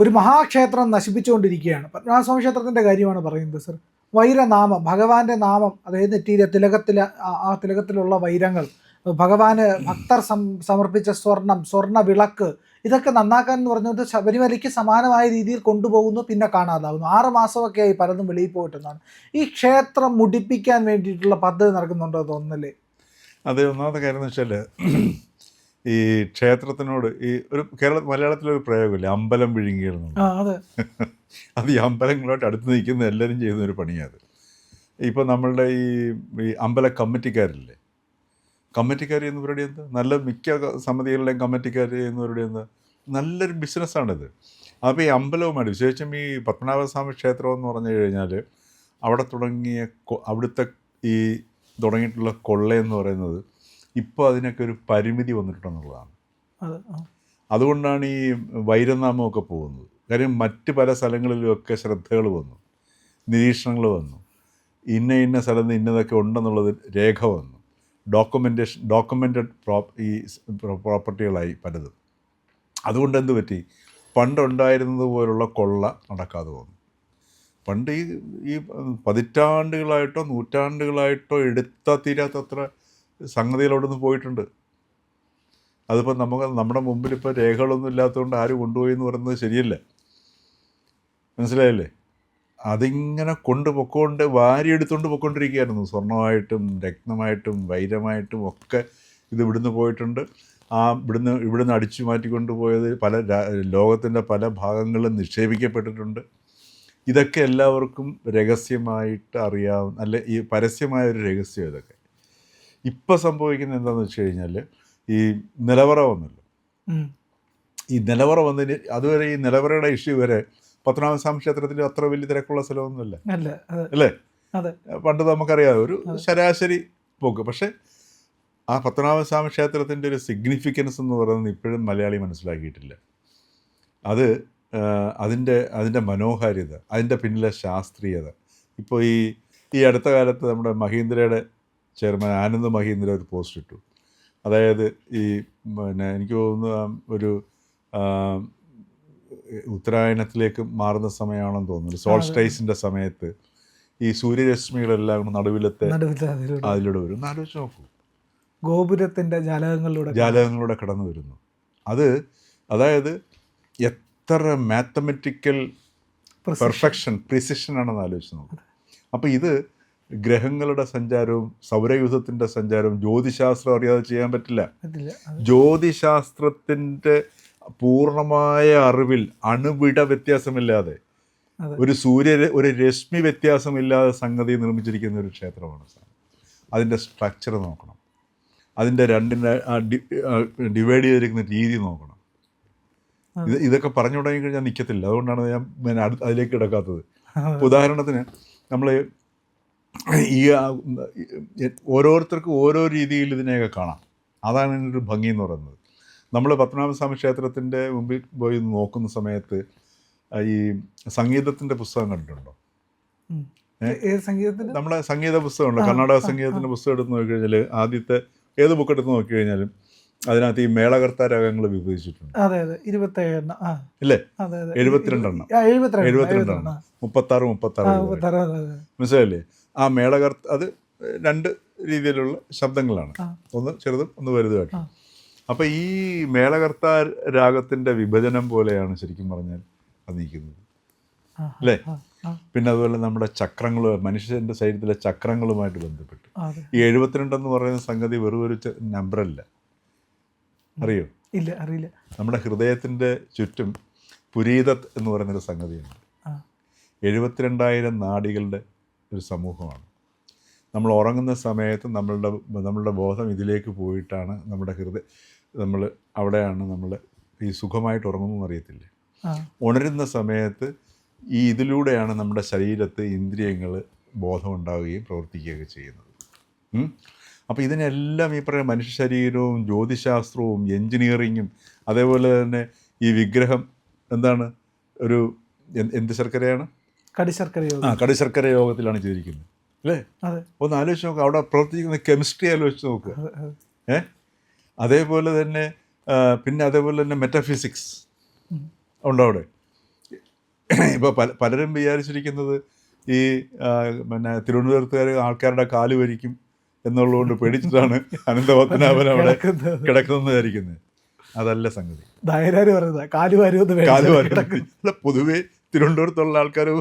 ഒരു മഹാക്ഷേത്രം നശിപ്പിച്ചുകൊണ്ടിരിക്കുകയാണ്. പത്മനാഭസ്വാമി ക്ഷേത്രത്തിൻ്റെ കാര്യമാണ് പറയുന്നത് സർ. വൈരനാമം, ഭഗവാന്റെ നാമം, അതായത് നെറ്റിയിലെ ആ തിലകത്തിലുള്ള വൈരങ്ങൾ, ഭഗവാന് ഭക്തർ സമർപ്പിച്ച സ്വർണ്ണ വിളക്ക്, ഇതൊക്കെ നന്നാക്കാൻ എന്ന് പറഞ്ഞത് ശബരിമലയ്ക്ക് സമാനമായ രീതിയിൽ കൊണ്ടുപോകുന്നു, പിന്നെ കാണാതാവുന്നു. 6 മാസമൊക്കെ ആയി പലതും വെളിയിൽ പോയിട്ടെന്നാണ്. ഈ ക്ഷേത്രം മുടിപ്പിക്കാൻ വേണ്ടിയിട്ടുള്ള പദ്ധതി നടക്കുന്നുണ്ടോ തോന്നുന്നല്ലേ? അത് ഒന്നാമത്തെ കാര്യം എന്ന് വെച്ചാൽ, ഈ ക്ഷേത്രത്തിനോട് ഈ ഒരു മലയാളത്തിലൊരു പ്രയോഗമില്ല, അമ്പലം വിഴുങ്ങിയിരുന്നു. അത് ഈ അമ്പലങ്ങളോട്ട് അടുത്ത് നിൽക്കുന്ന എല്ലാവരും ചെയ്യുന്ന ഒരു പണിയാണ്. ഇപ്പോൾ നമ്മളുടെ ഈ അമ്പല കമ്മിറ്റിക്കാരില്ലേ, കമ്മിറ്റിക്കാർ ചെയ്യുന്ന പരിപാടി എന്താ? നല്ല മിക്ക സമിതികളുടെയും കമ്മിറ്റിക്കാർ ചെയ്യുന്ന പരിപാടി എന്താ? നല്ലൊരു ബിസിനസ്സാണിത്. അപ്പോൾ ഈ അമ്പലവുമായിട്ട്, വിശേഷിച്ചും ഈ പത്മനാഭസ്വാമി ക്ഷേത്രം എന്ന് പറഞ്ഞു കഴിഞ്ഞാൽ അവിടെ അവിടുത്തെ ഈ തുടങ്ങിയിട്ടുള്ള കൊള്ളയെന്ന് പറയുന്നത് ഇപ്പോൾ അതിനൊക്കെ ഒരു പരിമിതി വന്നിട്ടുണ്ടെന്നുള്ളതാണ്. അതുകൊണ്ടാണ് ഈ വൈരനാമമൊക്കെ പോകുന്നത്. കാര്യം മറ്റ് പല സ്ഥലങ്ങളിലുമൊക്കെ ശ്രദ്ധകൾ വന്നു, നിരീക്ഷണങ്ങൾ വന്നു, ഇന്ന സ്ഥലത്ത് ഇന്നതൊക്കെ ഉണ്ടെന്നുള്ളത് രേഖ വന്നു, ഡോക്യുമെൻറ്റഡ് ഈ പ്രോപ്പർട്ടികളായി പലതും. അതുകൊണ്ട് എന്ത് പറ്റി? പണ്ടുണ്ടായിരുന്നത് പോലുള്ള കൊള്ള നടക്കാതെ വന്നു. പണ്ട് ഈ പതിറ്റാണ്ടുകളായിട്ടോ നൂറ്റാണ്ടുകളായിട്ടോ എടുത്താൽ തീരാത്തത്ര സംഗതികളോടൊന്ന് പോയിട്ടുണ്ട്. അതിപ്പോൾ നമ്മുടെ മുമ്പിൽ ഇപ്പോൾ രേഖകളൊന്നും ഇല്ലാത്തതുകൊണ്ട് ആര് കൊണ്ടുപോയി എന്ന് പറയുന്നത് ശരിയല്ല. മനസ്സിലായല്ലേ? അതിങ്ങനെ വാരിയെടുത്തുകൊണ്ട് പൊയ്ക്കൊണ്ടിരിക്കുകയായിരുന്നു. സ്വർണ്ണമായിട്ടും രത്നമായിട്ടും വൈരമായിട്ടും ഒക്കെ ഇത് ഇവിടുന്ന് പോയിട്ടുണ്ട്. ഇവിടുന്ന് അടിച്ചു മാറ്റിക്കൊണ്ട് പോയത് ലോകത്തിൻ്റെ പല ഭാഗങ്ങളിലും നിക്ഷേപിക്കപ്പെട്ടിട്ടുണ്ട്. ഇതൊക്കെ എല്ലാവർക്കും രഹസ്യമായിട്ട് അറിയാവുന്ന, അല്ല ഈ പരസ്യമായൊരു രഹസ്യം ഇതൊക്കെ. ഇപ്പം സംഭവിക്കുന്നത് എന്താണെന്ന് വെച്ച് കഴിഞ്ഞാൽ, ഈ നിലവറ വന്നല്ലോ. ഈ നിലവറ വന്നതിന് അതുവരെ ഈ നിലവറയുടെ ഇഷ്യൂ വരെ പത്മനാഭസ്വാമി ക്ഷേത്രത്തിൽ അത്ര വലിയ തിരക്കുള്ള സ്ഥലമൊന്നുമല്ല അല്ലേ? പണ്ട് നമുക്കറിയാം ഒരു ശരാശരി പോക്ക്. പക്ഷേ ആ പത്മനാഭസ്വാമി ക്ഷേത്രത്തിൻ്റെ ഒരു സിഗ്നിഫിക്കൻസ് എന്ന് പറയുന്നത് ഇപ്പോഴും മലയാളി മനസ്സിലാക്കിയിട്ടില്ല. അതിൻ്റെ മനോഹാരിത, അതിൻ്റെ പിന്നിലെ ശാസ്ത്രീയത. ഇപ്പോൾ ഈ അടുത്ത കാലത്ത് നമ്മുടെ മഹീന്ദ്രയുടെ ചെയർമാൻ ആനന്ദ് മഹീന്ദ്ര ഒരു പോസ്റ്റ് ഇട്ടു. അതായത് എനിക്ക് തോന്നുന്നു ഒരു ഉത്തരായണത്തിലേക്ക് മാറുന്ന സമയമാണെന്ന് തോന്നുന്നു, സോൾസ്റ്റൈസിൻ്റെ സമയത്ത് ഈ സൂര്യരശ്മികളെല്ലാം കൂടെ നടുവിലത്തെ അതിലൂടെ വരും. ഒന്ന് ആലോചിച്ച് നോക്കൂ, ഗോപുരത്തിൻ്റെ ജാലകങ്ങളിലൂടെ കടന്നു വരുന്നു. അതായത് എത്ര മാത്തമെറ്റിക്കൽ പെർഫെക്ഷൻ, പ്രിസിഷനാണെന്ന് ആലോചിച്ച് നോക്കും. അപ്പോൾ ഇത് ഗ്രഹങ്ങളുടെ സഞ്ചാരവും സൗരയൂഥത്തിൻ്റെ സഞ്ചാരവും ജ്യോതിശാസ്ത്രം അറിയാതെ ചെയ്യാൻ പറ്റില്ല. ജ്യോതിശാസ്ത്രത്തിൻ്റെ പൂർണ്ണമായ അറിവിൽ അണുവിട വ്യത്യാസമില്ലാതെ, ഒരു രശ്മി വ്യത്യാസമില്ലാതെ സംഗതി നിർമ്മിച്ചിരിക്കുന്ന ഒരു ക്ഷേത്രമാണ്. അതിൻ്റെ സ്ട്രക്ചർ നോക്കണം, അതിൻ്റെ രണ്ടിനെ ഡിവൈഡ് ചെയ്തിരിക്കുന്ന രീതി നോക്കണം. ഇതൊക്കെ പറഞ്ഞു തുടങ്ങി കഴിഞ്ഞാൽ നിൽക്കത്തില്ല. അതുകൊണ്ടാണ് ഞാൻ അതിലേക്ക് കിടക്കാത്തത്. ഉദാഹരണത്തിന് നമ്മൾ ഓരോരുത്തർക്കും ഓരോ രീതിയിൽ ഇതിനെയൊക്കെ കാണാം. അതാണ് ഇതിനൊരു ഭംഗി എന്ന് പറയുന്നത്. നമ്മൾ പത്മനാഭസ്വാമി ക്ഷേത്രത്തിൻ്റെ മുമ്പിൽ പോയി നോക്കുന്ന സമയത്ത് ഈ സംഗീതത്തിൻ്റെ പുസ്തകം കണ്ടിട്ടുണ്ടോ? നമ്മളെ സംഗീത പുസ്തകമുണ്ട്, കർണാടക സംഗീതത്തിൻ്റെ പുസ്തകം എടുത്ത് നോക്കിക്കഴിഞ്ഞാൽ ആദ്യത്തെ ഏത് ബുക്ക് എടുത്ത് നോക്കിക്കഴിഞ്ഞാലും അതിനകത്ത് ഈ മേളകർത്താ രാഗങ്ങൾ വിഭജിച്ചിട്ടുണ്ട്. ഇല്ലേ? 72 എണ്ണം, 36 മനസ്സിലായില്ലേ? ആ അത് 2 രീതിയിലുള്ള ശബ്ദങ്ങളാണ്, ഒന്ന് ചെറുതും ഒന്ന് വലുതുമായിട്ട്. അപ്പം ഈ മേളകർത്താ രാഗത്തിൻ്റെ വിഭജനം പോലെയാണ് ശരിക്കും പറഞ്ഞാൽ അത് നിൽക്കുന്നത്, അല്ലേ? പിന്നെ അതുപോലെ നമ്മുടെ ചക്രങ്ങൾ, മനുഷ്യൻ്റെ ശരീരത്തിലെ ചക്രങ്ങളുമായിട്ട് ബന്ധപ്പെട്ട് ഈ 72 എന്ന് പറയുന്ന സംഗതി വെറും ഒരു നമ്പറല്ല. അറിയോ? ഇല്ല, അറിയില്ല. നമ്മുടെ ഹൃദയത്തിൻ്റെ ചുറ്റും പുരീതത് എന്ന് പറയുന്നൊരു സംഗതിയുണ്ട്. 72,000 നാഡികളുടെ ഒരു സമൂഹമാണ്. നമ്മൾ ഉറങ്ങുന്ന സമയത്ത് നമ്മളുടെ ബോധം ഇതിലേക്ക് പോയിട്ടാണ് അവിടെയാണ് നമ്മൾ ഈ സുഖമായിട്ട് ഉറങ്ങുമെന്ന് അറിയത്തില്ലേ. ഉണരുന്ന സമയത്ത് ഇതിലൂടെയാണ് നമ്മുടെ ശരീരത്ത് ഇന്ദ്രിയങ്ങൾ ബോധമുണ്ടാവുകയും പ്രവർത്തിക്കുകയൊക്കെ ചെയ്യുന്നത്. അപ്പോൾ ഇതിനെല്ലാം ഈ പറയുന്ന മനുഷ്യ ശരീരവും ജ്യോതിശാസ്ത്രവും എൻജിനീയറിങ്ങും അതേപോലെ തന്നെ ഈ വിഗ്രഹം എന്താണ്, ഒരു എന്ത് ശർക്കരയാണ്? കടിശർക്കര യോഗത്തിലാണ് ചെയ്തിരിക്കുന്നത്, അല്ലേ? ഒന്ന് ആലോചിച്ച് നോക്കുക, അവിടെ പ്രവർത്തിക്കുന്ന കെമിസ്ട്രി ആലോചിച്ച് നോക്കുക. അതേപോലെ തന്നെ പിന്നെ അതേപോലെ തന്നെ മെറ്റാഫിസിക്സ് ഉണ്ട് അവിടെ. ഇപ്പോൾ പലരും വിചാരിച്ചിരിക്കുന്നത് ഈ പിന്നെ തിരുവനന്തപുരത്തുകാർ ആൾക്കാരുടെ കാല് വരിക്കും എന്നുള്ളതുകൊണ്ട് പേടിച്ചിട്ടാണ് അനന്തപത്മനാഭൻ അവിടെ കിടക്കുന്നതെന്ന് വിചാരിക്കുന്നത്. അതല്ല സംഗതി. കാലുവാരുമെന്ന് പൊതുവെ തിരുവനന്തപുരത്തുള്ള ആൾക്കാരെ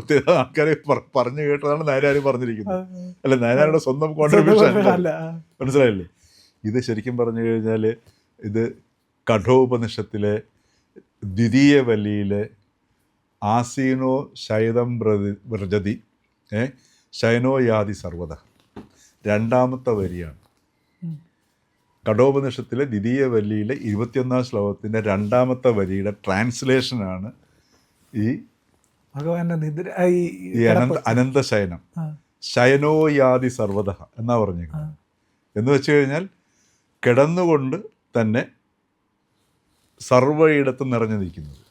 പറഞ്ഞു കേട്ടതാണ് നായനാർ പറഞ്ഞിരിക്കുന്നത്. അല്ല, നായനാരുടെ സ്വന്തം കോൺട്രിബ്യൂഷൻ മനസ്സിലായില്ലേ? ഇത് ശരിക്കും പറഞ്ഞു കഴിഞ്ഞാൽ ഇത് കഠോപനിഷത്തിലെ ദ്വിതീയ വല്ലിയിലെ ആസീനോ ശൈതം വ്രജതി ശയനോ യാതി സർവത രണ്ടാമത്തെ വരിയാണ്. കഠോപനിഷത്തിലെ ദ്വിതീയ വല്ലിയിലെ 21-ാം ശ്ലോകത്തിൻ്റെ രണ്ടാമത്തെ വരിയുടെ ട്രാൻസ്ലേഷനാണ് ഈ അനന്തശയനം. ശയനോ യാതി സർവത എന്നാ പറഞ്ഞേക്കുന്നത്. എന്ന് വെച്ച് കഴിഞ്ഞാൽ കിടന്നുകൊണ്ട് തന്നെ സർവയിടത്തും നിറഞ്ഞു നിൽക്കുന്നത്.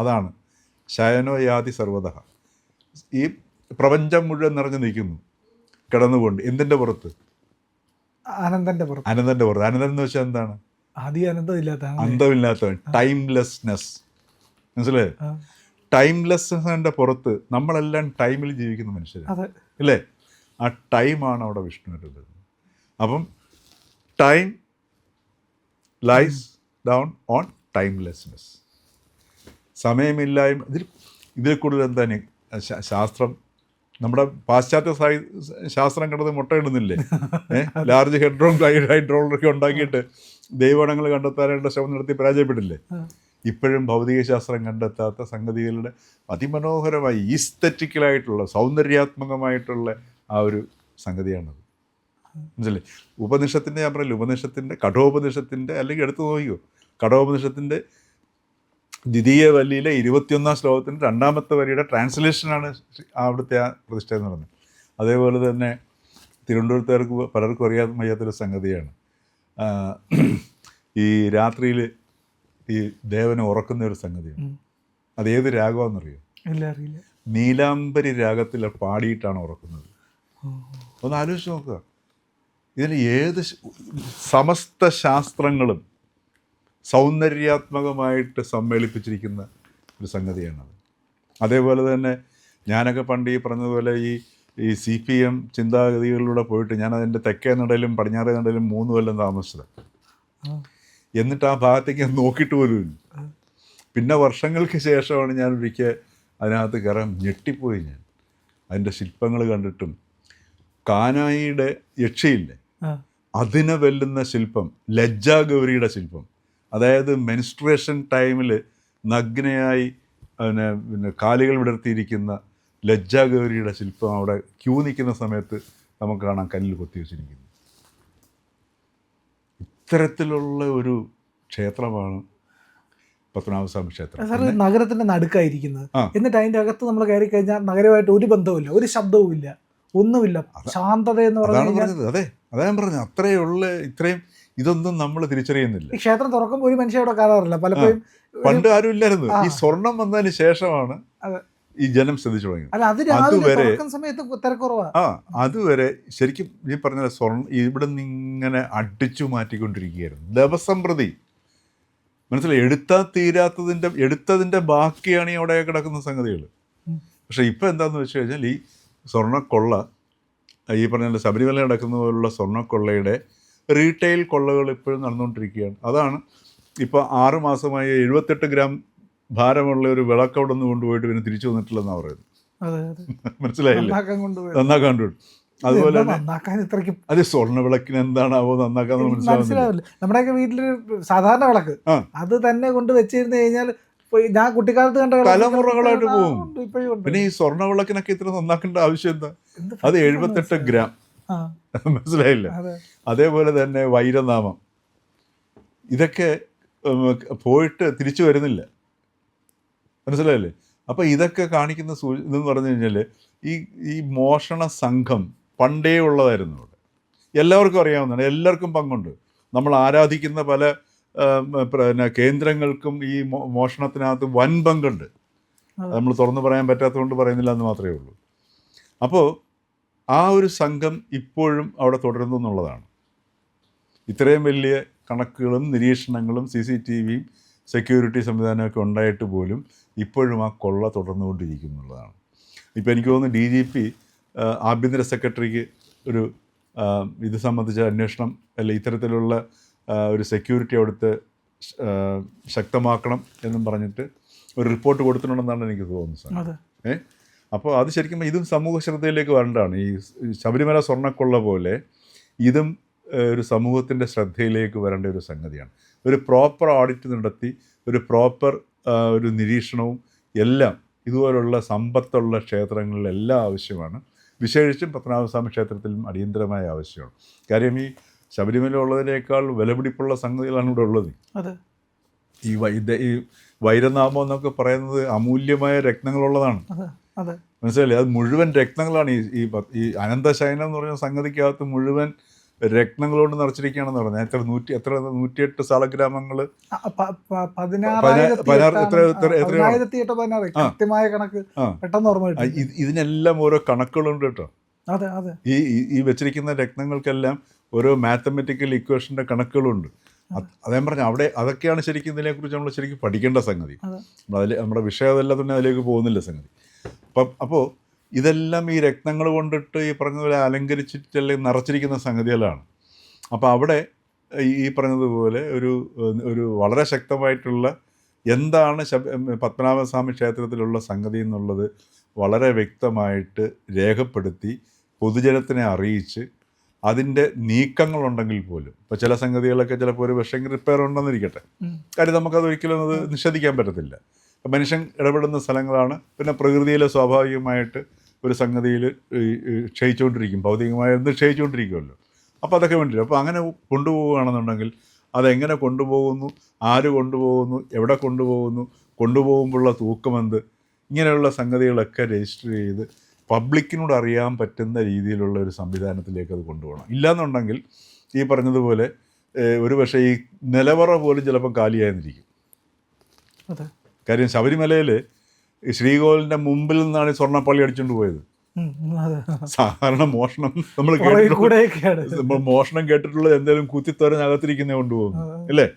അതാണ് ശയനോ യാതി സർവത. ഈ പ്രപഞ്ചം മുഴുവൻ നിറഞ്ഞു നിൽക്കുന്നു കിടന്നുകൊണ്ട്. എന്തിൻ്റെ പുറത്ത്? അനന്തൻ്റെ പുറത്ത്. അനന്തൻ എന്ന് വെച്ചാൽ എന്താണ്? അന്തമില്ലാത്തവൻ, ടൈംലെസ്നെസ്. മനസ്സിലായോ? ടൈംലെസ്നെസ്സിൻ്റെ പുറത്ത് നമ്മളെല്ലാം ടൈമിൽ ജീവിക്കുന്ന മനുഷ്യരാണ് അല്ലേ? ആ ടൈമാണ് അവിടെ വിഷ്ണുവിൻ്റെ. അപ്പം time lies down on timelessness. സമയമില്ലായ്മ. ഇതിൽ കൂടുതൽ എന്താണ് ശാസ്ത്രം? നമ്മുടെ പാശ്ചാത്യ ശാസ്ത്രം കണ്ടത് മുട്ടയിടുന്നില്ലേ? ലാർജ് ഹെഡ്രോൺ ഹൈഡ്രോളൊക്കെ ഉണ്ടാക്കിയിട്ട് ദൈവഗണങ്ങൾ കണ്ടെത്താനായിട്ട് ശ്രമം നടത്തി പരാജയപ്പെട്ടില്ലേ? ഇപ്പോഴും ഭൗതികശാസ്ത്രം കണ്ടെത്താത്ത സംഗതികളുടെ അതിമനോഹരമായി ഈസ്തറ്റിക്കലായിട്ടുള്ള സൗന്ദര്യാത്മകമായിട്ടുള്ള ആ ഒരു സംഗതിയാണത്. മനസ്സിലേ? ഉപനിഷത്തിൻ്റെ ഞാൻ പറയില്ല, ഉപനിഷത്തിൻ്റെ കഠോപനിഷത്തിൻ്റെ അല്ലെങ്കിൽ എടുത്തു നോക്കിയോ, കഠോപനിഷത്തിൻ്റെ ദ്വിതീയ വല്ലിയിലെ 21-ാം ശ്ലോകത്തിൻ്റെ രണ്ടാമത്തെ വരിയുടെ ട്രാൻസ്ലേഷനാണ് അവിടുത്തെ ആ പ്രതിഷ്ഠ എന്ന് പറയുന്നത്. അതേപോലെ തന്നെ തിരുവനന്തപുരത്തുകാർക്ക് പലർക്കും അറിയാൻ വയ്യാത്തൊരു സംഗതിയാണ് ഈ രാത്രിയിൽ ഈ ദേവനെ ഉറക്കുന്ന ഒരു സംഗതിയാണ്. അതേത് രാഗമാണെന്നറിയോ? നീലാംബരി രാഗത്തിൽ പാടിയിട്ടാണ് ഉറക്കുന്നത്. ഒന്ന് ആലോചിച്ച് നോക്കുക. ഇതിന് ഏത് സമസ്ത ശാസ്ത്രങ്ങളും സൗന്ദര്യാത്മകമായിട്ട് സമ്മേളിപ്പിച്ചിരിക്കുന്ന ഒരു സംഗതിയാണത്. അതേപോലെ തന്നെ ഞാനൊക്കെ പണ്ട് ഈ പറഞ്ഞതുപോലെ ഈ CPM ചിന്താഗതികളിലൂടെ പോയിട്ട് ഞാനതിൻ്റെ തെക്കേ നടയിലും പടിഞ്ഞാറേ നടയിലും 3 കൊല്ലം താമസിച്ചത്. എന്നിട്ട് ആ ഭാഗത്തേക്ക് ഞാൻ നോക്കിയിട്ട് പോലുമില്ല. പിന്നെ വർഷങ്ങൾക്ക് ശേഷമാണ് ഞാൻ ഒരിക്കൽ അതിനകത്ത് കയറാൻ ഞെട്ടിപ്പോയി. ഞാൻ അതിൻ്റെ ശില്പങ്ങൾ കണ്ടിട്ടും കാനായിയുടെ യക്ഷിയില്ലേ, അതിനെ വെല്ലുന്ന ശില്പം, ലജ്ജാഗൗരിയുടെ ശില്പം, അതായത് മെൻസ്ട്രുവേഷൻ ടൈമിൽ നഗ്നയായി പിന്നെ കാലുകൾ വിടർത്തിയിരിക്കുന്ന ലജ്ജാഗൗരിയുടെ ശില്പം അവിടെ ക്യൂ നിൽക്കുന്ന സമയത്ത് നമുക്ക് കാണാം കല്ലിൽ കൊത്തിവെച്ചിരിക്കുന്നത്. ഇത്തരത്തിലുള്ള ഒരു ക്ഷേത്രമാണ് പത്മനാഭസ്വാമി ക്ഷേത്രം. സാർ, നഗരത്തിൻ്റെ നടുക്കായിരിക്കുന്നത്. എന്നിട്ട് അതിൻ്റെ അകത്ത് നമ്മൾ കയറി കഴിഞ്ഞാൽ നഗരമായിട്ട് ഒരു ബന്ധവുമില്ല, ഒരു ശബ്ദവുമില്ല, ഒന്നുമില്ല, ശാന്തത എന്ന് പറയുന്നത്. അതെ, അതാ ഞാൻ പറഞ്ഞത്. അത്രയുള്ള ഇത്രയും ഇതൊന്നും നമ്മൾ തിരിച്ചറിയുന്നില്ല. ഈ ക്ഷേത്രം തുറക്കുമ്പോൾ ഒരു മനുഷ്യ അവിടെ കാണാറില്ല പലപ്പോഴും. പണ്ട് ആരും ഇല്ലായിരുന്നു. ഈ സ്വർണം വന്നതിന് ശേഷമാണ് ഈ ജനം ശ്രദ്ധിച്ചു തുടങ്ങിയത്. അതുവരെ ശരിക്കും ഈ പറഞ്ഞ സ്വർണ്ണം ഇവിടെ നിന്ന് ഇങ്ങനെ അടിച്ചു മാറ്റിക്കൊണ്ടിരിക്കുകയായിരുന്നു ദിവസം പ്രതി. മനസ്സിലായി? എടുത്തതിൻ്റെ ബാക്കിയാണ് ഈ അവിടെ കിടക്കുന്ന സംഗതികൾ. പക്ഷേ ഇപ്പം എന്താണെന്ന് വെച്ച് കഴിഞ്ഞാൽ ഈ സ്വർണ്ണക്കൊള്ള, ഈ പറഞ്ഞ ശബരിമല നടക്കുന്ന പോലുള്ള സ്വർണ്ണക്കൊള്ളയുടെ റീറ്റെയിൽ കൊള്ളകൾ ഇപ്പോഴും നടന്നുകൊണ്ടിരിക്കുകയാണ്. അതാണ് ഇപ്പോൾ 6 മാസമായി 78 ഗ്രാം ഭാരമുള്ള ഒരു വിളക്ക് അവിടെ നിന്ന് കൊണ്ടുപോയിട്ട് പിന്നെ തിരിച്ചു വന്നിട്ടില്ലെന്നാണ് പറയുന്നത്. മനസ്സിലായില്ലേ? നന്നാക്കാൻ കൊണ്ടുപോയി. അതുപോലെ തന്നെ അത് സ്വർണ്ണ വിളക്കിന് എന്താണാവോ നന്നാക്കാൻ മനസ്സിലാവില്ല. നമ്മുടെയൊക്കെ വീട്ടിലൊരു സാധാരണ വിളക്ക് അത് തന്നെ കൊണ്ട് വെച്ചിരുന്നു കഴിഞ്ഞാൽ ഞാൻ കുട്ടിക്കാലത്ത് കണ്ട തലമുറകളായിട്ട് പോകും. പിന്നെ ഈ സ്വർണ്ണ വിളക്കിനൊക്കെ ഇത്ര നന്നാക്കേണ്ട ആവശ്യം എന്താ? അത് 78 ഗ്രാം. മനസ്സിലായില്ല? അതേപോലെ തന്നെ വൈരനാമം, ഇതൊക്കെ പോയിട്ട് തിരിച്ചു വരുന്നില്ല. മനസ്സിലായില്ലേ? അപ്പോൾ ഇതൊക്കെ കാണിക്കുന്ന ഇതെന്ന് പറഞ്ഞു കഴിഞ്ഞാൽ ഈ മോഷണ സംഘം പണ്ടേ ഉള്ളതായിരുന്നു ഇവിടെ. എല്ലാവർക്കും അറിയാവുന്നതാണ്, എല്ലാവർക്കും പങ്കുണ്ട്. നമ്മൾ ആരാധിക്കുന്ന പല പിന്നെ കേന്ദ്രങ്ങൾക്കും ഈ മോഷണത്തിനകത്ത് വൻ പങ്കുണ്ട്. നമ്മൾ തുറന്നു പറയാൻ പറ്റാത്തതുകൊണ്ട് പറയുന്നില്ല എന്ന് മാത്രമേ ഉള്ളൂ. അപ്പോൾ ആ ഒരു സംഘം ഇപ്പോഴും അവിടെ തുടരുന്നു എന്നുള്ളതാണ്. ഇത്രയും വലിയ കണക്കുകളും നിരീക്ഷണങ്ങളും CCTVയും സെക്യൂരിറ്റി സംവിധാനമൊക്കെ ഉണ്ടായിട്ട് പോലും ഇപ്പോഴും ആ കൊള്ള തുടർന്നുകൊണ്ടിരിക്കുന്നുള്ളതാണ്. ഇപ്പോൾ എനിക്ക് തോന്നുന്നു DGP ആഭ്യന്തര സെക്രട്ടറിക്ക് ഒരു ഇത് സംബന്ധിച്ച അന്വേഷണം അല്ല ഇത്തരത്തിലുള്ള ഒരു സെക്യൂരിറ്റി അവിടുത്തെ ശക്തമാക്കണം എന്നും പറഞ്ഞിട്ട് ഒരു റിപ്പോർട്ട് കൊടുത്തിട്ടുണ്ടെന്നാണ് എനിക്ക് തോന്നുന്നത് സാർ. അപ്പോൾ അത് ശരിക്കും ഇതും സമൂഹ ശ്രദ്ധയിലേക്ക് വരേണ്ടതാണ്. ഈ ശബരിമല സ്വർണ്ണക്കൊള്ള പോലെ ഇതും ഒരു സമൂഹത്തിൻ്റെ ശ്രദ്ധയിലേക്ക് വരേണ്ട ഒരു സംഗതിയാണ്. ഒരു പ്രോപ്പർ ഓഡിറ്റ് നടത്തി ഒരു പ്രോപ്പർ ഒരു നിരീക്ഷണവും എല്ലാം ഇതുപോലുള്ള സമ്പത്തുള്ള ക്ഷേത്രങ്ങളിലെല്ലാം ആവശ്യമാണ്. വിശേഷിച്ചും പത്മനാഭസ്വാമി ക്ഷേത്രത്തിലും അടിയന്തരമായ ആവശ്യമാണ്. കാര്യം ഈ ശബരിമല ഉള്ളതിനേക്കാൾ വിലപിടിപ്പുള്ള സംഗതികളാണ് ഇവിടെ ഉള്ളത്. ഈ വൈരനാമം എന്നൊക്കെ പറയുന്നത് അമൂല്യമായ രത്നങ്ങളുള്ളതാണ്. മനസ്സിലായില്ലേ? അത് മുഴുവൻ രത്നങ്ങളാണ്. ഈ അനന്തശയനം എന്ന് പറഞ്ഞ സംഗതിക്കകത്ത് മുഴുവൻ രത്നങ്ങളോട് നിറച്ചിരിക്കുകയാണെന്ന് പറഞ്ഞാൽ 108 സാളഗ്രാമങ്ങൾ ഇതിനെല്ലാം ഓരോ കണക്കുകളുണ്ട് കേട്ടോ. ഈ വെച്ചിരിക്കുന്ന രത്നങ്ങൾക്കെല്ലാം ഓരോ മാത്തമെറ്റിക്കൽ ഇക്വേഷൻ്റെ കണക്കുകളുണ്ട്. അതേ പറഞ്ഞാൽ അവിടെ അതൊക്കെയാണ് ശരിക്കും ഇതിനെക്കുറിച്ച് നമ്മൾ ശരിക്കും പഠിക്കേണ്ട സംഗതി. നമ്മുടെ വിഷയം അതെല്ലാം തന്നെ അതിലേക്ക് പോകുന്നില്ല സംഗതി. അപ്പോൾ ഇതെല്ലാം ഈ രത്നങ്ങൾ കൊണ്ടിട്ട് ഈ പറഞ്ഞതുപോലെ അലങ്കരിച്ചിട്ടല്ലേ നിറച്ചിരിക്കുന്ന സംഗതികളാണ്. അപ്പോൾ അവിടെ ഈ പറഞ്ഞതുപോലെ ഒരു വളരെ ശക്തമായിട്ടുള്ള എന്താണ് പത്മനാഭസ്വാമി ക്ഷേത്രത്തിലുള്ള സംഗതി എന്നുള്ളത് വളരെ വ്യക്തമായിട്ട് രേഖപ്പെടുത്തി പൊതുജനത്തിനെ അറിയിച്ച് അതിൻ്റെ നീക്കങ്ങളുണ്ടെങ്കിൽ പോലും ഇപ്പോൾ ചില സംഗതികളൊക്കെ ചിലപ്പോൾ ഒരു പക്ഷേ റിപ്പയർ ഉണ്ടെന്നിരിക്കട്ടെ, കാര്യം നമുക്കത് ഒരിക്കലും അത് നിഷേധിക്കാൻ പറ്റത്തില്ല. മനുഷ്യൻ ഇടപെടുന്ന സ്ഥലങ്ങളാണ്. പിന്നെ പ്രകൃതിയിലെ സ്വാഭാവികമായിട്ട് ഒരു സംഗതിയിൽ ക്ഷയിച്ചുകൊണ്ടിരിക്കും, ഭൗതികമായിരുന്നു ക്ഷയിച്ചുകൊണ്ടിരിക്കുമല്ലോ. അപ്പോൾ അതൊക്കെ വേണ്ടില്ല. അപ്പോൾ അങ്ങനെ കൊണ്ടുപോവുകയാണെന്നുണ്ടെങ്കിൽ അതെങ്ങനെ കൊണ്ടുപോകുന്നു, ആര് കൊണ്ടുപോകുന്നു, എവിടെ കൊണ്ടുപോകുന്നു, കൊണ്ടുപോകുമ്പോഴുള്ള തൂക്കമെന്ത്, ഇങ്ങനെയുള്ള സംഗതികളൊക്കെ രജിസ്റ്റർ ചെയ്ത് പബ്ലിക്കിനോട് അറിയാൻ പറ്റുന്ന രീതിയിലുള്ള ഒരു സംവിധാനത്തിലേക്ക് അത് കൊണ്ടുപോകണം. ഇല്ലയെന്നുണ്ടെങ്കിൽ ഈ പറഞ്ഞതുപോലെ ഒരു പക്ഷേ ഈ നിലവറ പോലും ചിലപ്പോൾ കാലിയായിരിക്കും. കാര്യം ശബരിമലയിൽ ശ്രീകോവിലിൻ്റെ മുമ്പിൽ നിന്നാണ് ഈ സ്വർണ്ണപ്പള്ളി അടിച്ചുകൊണ്ട് പോയത്. സാധാരണ മോഷണം നമ്മൾ മോഷണം കേട്ടിട്ടുള്ളത് എന്തെങ്കിലും കുത്തിത്തോരനകത്തിരിക്കുന്നേ കൊണ്ടുപോകുന്നു അല്ലേ?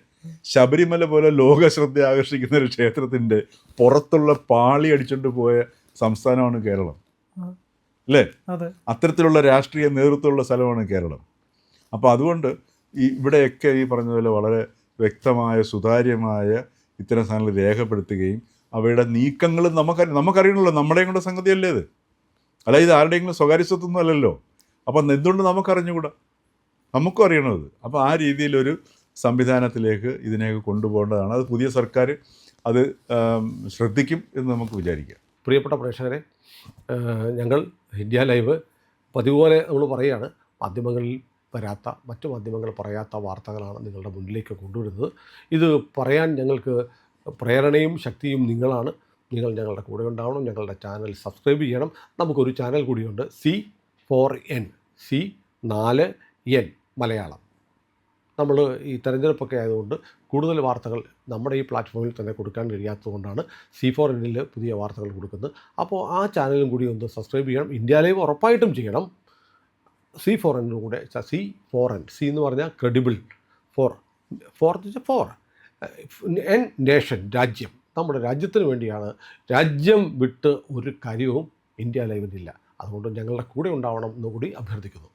ശബരിമല പോലെ ലോക ശ്രദ്ധ ആകർഷിക്കുന്ന ഒരു ക്ഷേത്രത്തിൻ്റെ പുറത്തുള്ള പാളി അടിച്ചുകൊണ്ട് പോയ സംസ്ഥാനമാണ് കേരളം അല്ലേ? അത്തരത്തിലുള്ള രാഷ്ട്രീയ നേതൃത്വമുള്ള സ്ഥലമാണ് കേരളം. അപ്പോൾ അതുകൊണ്ട് ഇവിടെയൊക്കെ ഈ പറഞ്ഞതുപോലെ വളരെ വ്യക്തമായ സുതാര്യമായ ഇത്തരം സാധനങ്ങൾ രേഖപ്പെടുത്തുകയും അവയുടെ നീക്കങ്ങൾ നമുക്കറിയണമല്ലോ. നമ്മുടെയും കൂടെ സംഗതിയല്ലേ ഇത്, അല്ല ഇത് ആരുടെയെങ്കിലും സ്വകാര്യ സ്വത്തൊന്നും അല്ലല്ലോ. അപ്പം എന്തുകൊണ്ട് നമുക്കറിഞ്ഞുകൂടാ? നമുക്കും അറിയണത്. അപ്പോൾ ആ രീതിയിലൊരു സംവിധാനത്തിലേക്ക് ഇതിനെയൊക്കെ കൊണ്ടുപോകേണ്ടതാണ്. അത് പുതിയ സർക്കാർ അത് ശ്രദ്ധിക്കും എന്ന് നമുക്ക് വിചാരിക്കാം. പ്രിയപ്പെട്ട പ്രേക്ഷകരെ, ഞങ്ങൾ ഇന്ത്യ ലൈവ് പതിപോലെ നമ്മൾ പറയുകയാണ്, മാധ്യമങ്ങളിൽ വരാത്ത മറ്റു മാധ്യമങ്ങൾ പറയാത്ത വാർത്തകളാണ് നിങ്ങളുടെ മുന്നിലേക്ക് കൊണ്ടുവരുന്നത്. ഇത് പറയാൻ ഞങ്ങൾക്ക് പ്രേരണയും ശക്തിയും നിങ്ങളാണ്. നിങ്ങൾ ഞങ്ങളുടെ കൂടെ ഉണ്ടാവണം. ഞങ്ങളുടെ ചാനൽ സബ്സ്ക്രൈബ് ചെയ്യണം. നമുക്കൊരു ചാനൽ കൂടിയുണ്ട്, C4N C4N മലയാളം. നമ്മൾ ഈ തെരഞ്ഞെടുപ്പൊക്കെ ആയതുകൊണ്ട് കൂടുതൽ വാർത്തകൾ നമ്മുടെ ഈ പ്ലാറ്റ്ഫോമിൽ തന്നെ കൊടുക്കാൻ കഴിയാത്തതുകൊണ്ടാണ് C4Nൽ പുതിയ വാർത്തകൾ കൊടുക്കുന്നത്. അപ്പോൾ ആ ചാനലും കൂടി ഒന്ന് സബ്സ്ക്രൈബ് ചെയ്യണം. ഇന്ത്യ ലൈവ് ഉറപ്പായിട്ടും ചെയ്യണം. C4N കൂടെ C4N, C എന്ന് പറഞ്ഞാൽ ക്രെഡിബിൾ, ഫോർ N നേഷൻ, രാജ്യം. നമ്മുടെ രാജ്യത്തിന് വേണ്ടിയാണ്. രാജ്യം വിട്ട് ഒരു കാര്യവും ഇന്ത്യ ലൈവിനില്ല. അതുകൊണ്ട് ഞങ്ങളുടെ കൂടെ ഉണ്ടാവണം എന്നുകൂടി അഭ്യർത്ഥിക്കുന്നു.